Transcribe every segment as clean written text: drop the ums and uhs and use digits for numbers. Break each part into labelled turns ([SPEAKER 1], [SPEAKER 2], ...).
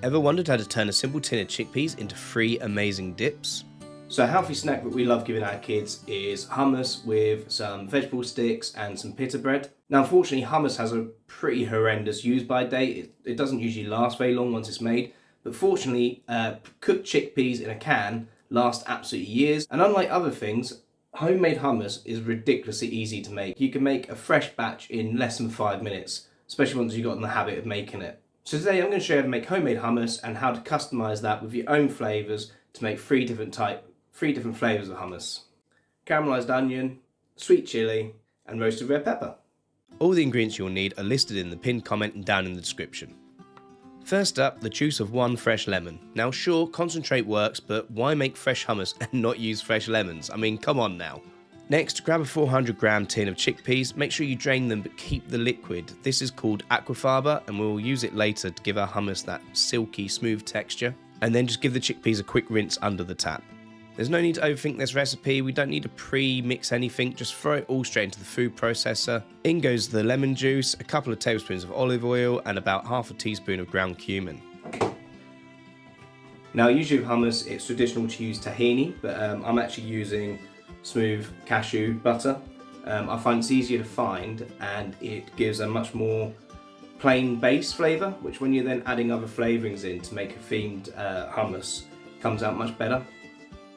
[SPEAKER 1] Ever wondered how to turn a simple tin of chickpeas into 3 amazing dips?
[SPEAKER 2] So a healthy snack that we love giving our kids is hummus with some vegetable sticks and some pita bread. Now unfortunately hummus has a pretty horrendous use by date. It doesn't usually last very long once it's made, but fortunately cooked chickpeas in a can last absolutely years, and unlike other things, homemade hummus is ridiculously easy to make. You can make a fresh batch in less than 5 minutes, especially once you've got in the habit of making it. So today I'm going to show you how to make homemade hummus and how to customise that with your own flavours to make three different flavours of hummus. Caramelised onion, sweet chilli and roasted red pepper.
[SPEAKER 1] All the ingredients you'll need are listed in the pinned comment and down in the description. First up, the juice of 1 fresh lemon. Now sure, concentrate works, but why make fresh hummus and not use fresh lemons? I mean, come on now. Next, grab a 400 gram tin of chickpeas. Make sure you drain them but keep the liquid. This is called aquafaba and we'll use it later to give our hummus that silky, smooth texture. And then just give the chickpeas a quick rinse under the tap. There's no need to overthink this recipe. We don't need to pre-mix anything. Just throw it all straight into the food processor. In goes the lemon juice, a couple of tablespoons of olive oil and about half a teaspoon of ground cumin.
[SPEAKER 2] Now usually with hummus it's traditional to use tahini, but I'm actually using smooth cashew butter. I find it's easier to find and it gives a much more plain base flavour, which when you're then adding other flavourings in to make a themed hummus comes out much better.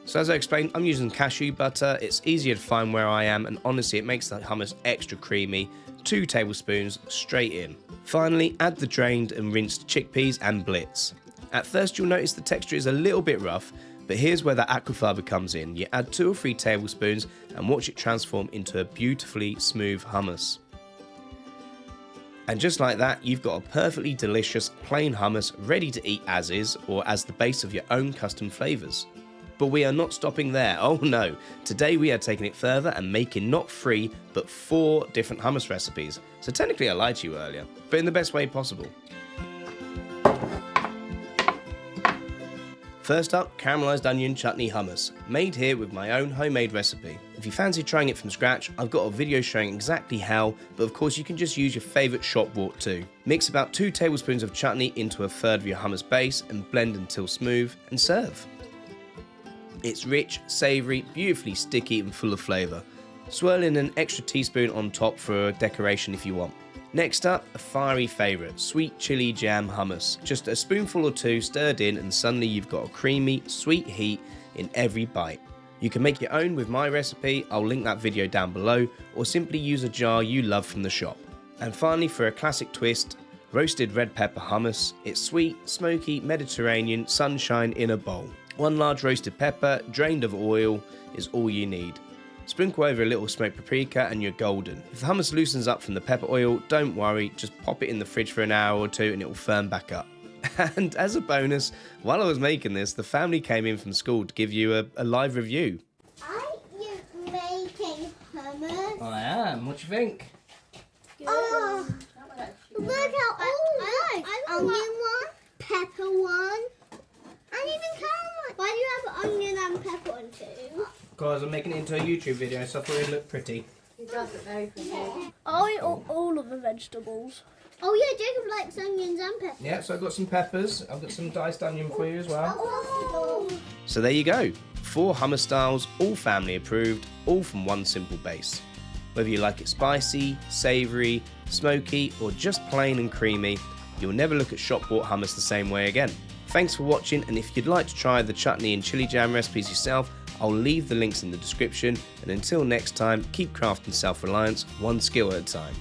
[SPEAKER 1] So as I explained, I'm using cashew butter. It's easier to find where I am and honestly it makes the hummus extra creamy. 2 tablespoons straight in. Finally, add the drained and rinsed chickpeas and blitz. At first you'll notice the texture is a little bit rough, but here's where the aquafaba comes in. You add 2 or 3 tablespoons and watch it transform into a beautifully smooth hummus. And just like that, you've got a perfectly delicious plain hummus ready to eat as is or as the base of your own custom flavours. But we are not stopping there, oh no. Today we are taking it further and making not 3, but 4 different hummus recipes. So technically I lied to you earlier, but in the best way possible. First up, caramelised onion chutney hummus, made here with my own homemade recipe. If you fancy trying it from scratch, I've got a video showing exactly how, but of course you can just use your favourite shop bought too. Mix about 2 tablespoons of chutney into a third of your hummus base and blend until smooth and serve. It's rich, savoury, beautifully sticky and full of flavour. Swirl in an extra teaspoon on top for decoration if you want. Next up, a fiery favourite, sweet chilli jam hummus. Just a spoonful or 2 stirred in and suddenly you've got a creamy, sweet heat in every bite. You can make your own with my recipe, I'll link that video down below, or simply use a jar you love from the shop. And finally, for a classic twist, roasted red pepper hummus. It's sweet, smoky, Mediterranean, sunshine in a bowl. 1 large roasted pepper, drained of oil, is all you need. Sprinkle over a little smoked paprika and you're golden. If the hummus loosens up from the pepper oil, don't worry, just pop it in the fridge for an hour or 2 and it will firm back up. And as a bonus, while I was making this, the family came in from school to give you a live review.
[SPEAKER 3] Are you making hummus?
[SPEAKER 2] I am, what do you think?
[SPEAKER 3] Oh, look how all nice. Onion one, pepper one, and even caramel. Why do you have onion and pepper on too?
[SPEAKER 2] Because I'm making it into a YouTube video, so I thought it'd look pretty.
[SPEAKER 4] It does look very pretty.
[SPEAKER 5] I eat all of the vegetables.
[SPEAKER 3] Oh yeah, Jacob likes onions and peppers.
[SPEAKER 2] Yeah, so I've got some peppers, I've got some diced onion for you as well.
[SPEAKER 3] Oh.
[SPEAKER 1] So there you go, 4 hummus styles, all family approved, all from one simple base. Whether you like it spicy, savoury, smoky, or just plain and creamy, you'll never look at shop-bought hummus the same way again. Thanks for watching, and if you'd like to try the chutney and chili jam recipes yourself, I'll leave the links in the description, and until next time, keep crafting self-reliance, one skill at a time.